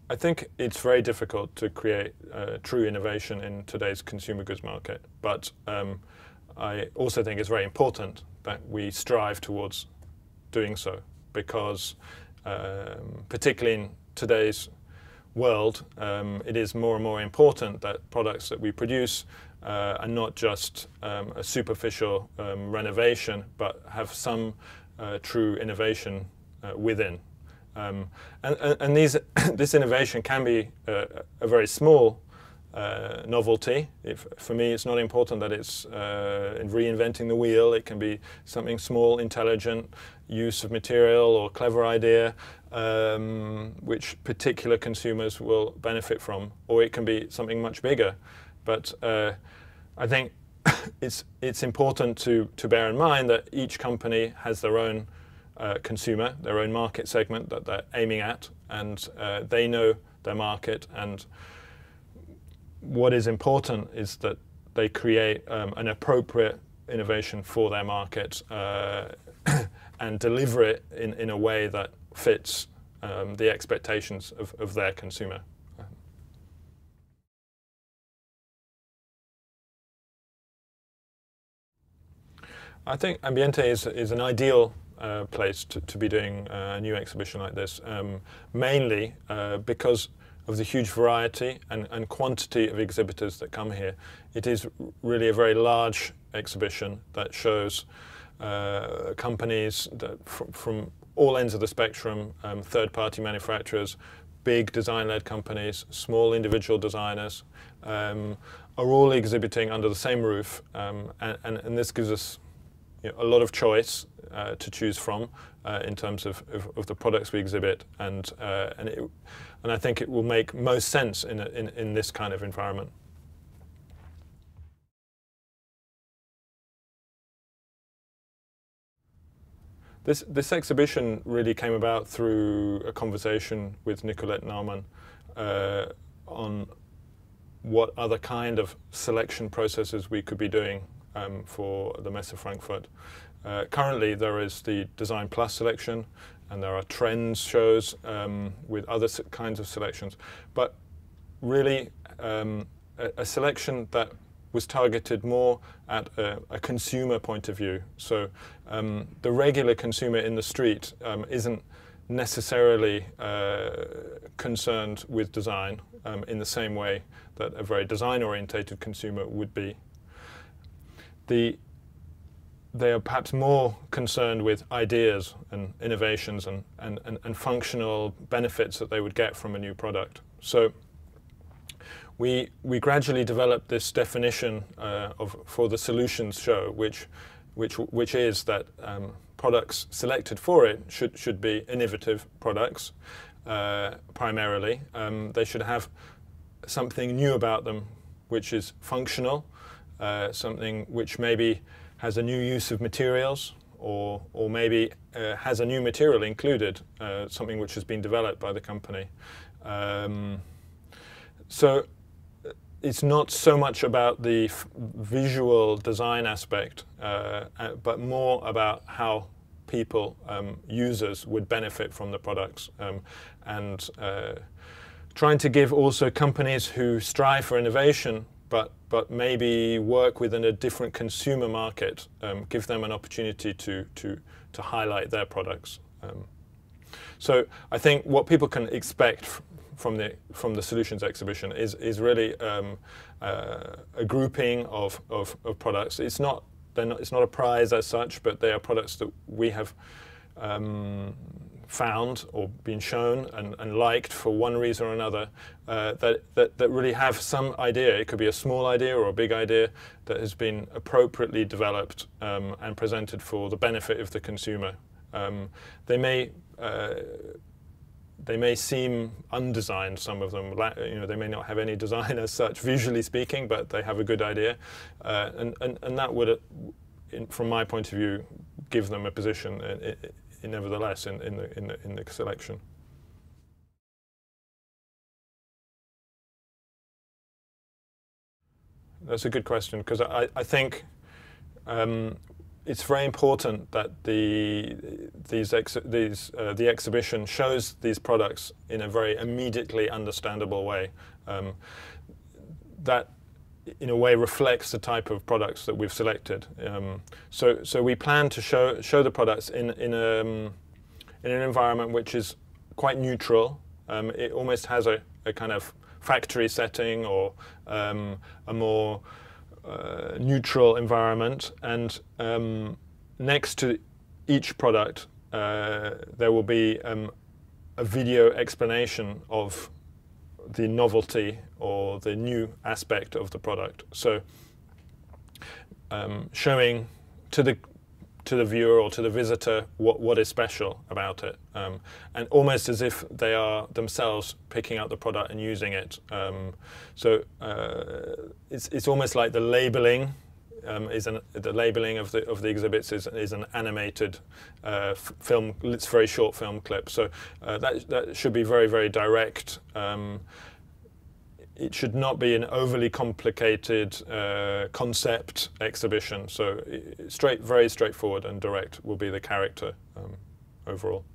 I think it's very difficult to create true innovation in today's consumer goods market, but I also think it's very important that we strive towards doing so, because particularly in today's world, it is more and more important that products that we produce are not just a superficial renovation, but have some true innovation within. And this innovation can be a very small novelty. For me, it's not important that it's in reinventing the wheel. It can be something small, intelligent, use of material or clever idea, which particular consumers will benefit from, or it can be something much bigger. But I think it's important to bear in mind that each company has their own consumer, their own market segment that they're aiming at, and they know their market, and what is important is that they create an appropriate innovation for their market and deliver it in a way that fits the expectations of their consumer. I think Ambiente is an ideal place to be doing a new exhibition like this, mainly because of the huge variety and quantity of exhibitors that come here. It is really a very large exhibition that shows companies that from all ends of the spectrum, third-party manufacturers, big design-led companies, small individual designers, are all exhibiting under the same roof, and this gives us a lot of choice to choose from in terms of the products we exhibit, and I think it will make most sense in this kind of environment. This exhibition really came about through a conversation with Nicolette Naumann on what other kind of selection processes we could be doing for the Messe Frankfurt. Currently there is the Design Plus selection, and there are trends shows with other kinds of selections, but really a selection that was targeted more at a consumer point of view. So the regular consumer in the street isn't necessarily concerned with design in the same way that a very design-orientated consumer would be. They are perhaps more concerned with ideas and innovations and functional benefits that they would get from a new product. So we gradually developed this definition for the Solutions show, which is that products selected for it should be innovative products primarily. They should have something new about them, which is functional, something which maybe has a new use of materials, or maybe has a new material included, something which has been developed by the company. So it's not so much about the visual design aspect, but more about how people, users, would benefit from the products, and trying to give also companies who strive for innovation but maybe work within a different consumer market, give them an opportunity to highlight their products. So I think what people can expect from the Solutions exhibition is really a grouping of products. It's not a prize as such, but they are products that we have found or been shown and liked for one reason or another, that really have some idea. It could be a small idea or a big idea that has been appropriately developed and presented for the benefit of the consumer. They may seem undesigned, some of them. They may not have any design as such, visually speaking, but they have a good idea, and that would, from my point of view, give them a position nevertheless in the selection. That's a good question, because I think it's very important that the exhibition shows these products in a very immediately understandable way. That in a way reflects the type of products that we've selected. So we plan to show the products in an environment which is quite neutral. It almost has a kind of factory setting or a more neutral environment, and next to each product there will be a video explanation of the novelty or the new aspect of the product. So showing to the viewer or to the visitor what is special about it, and almost as if they are themselves picking up the product and using it. So it's almost like the labeling the labeling of the exhibits is an animated film. It's very short film clip. So that should be very, very direct. It should not be an overly complicated concept exhibition. So very straightforward and direct will be the character overall.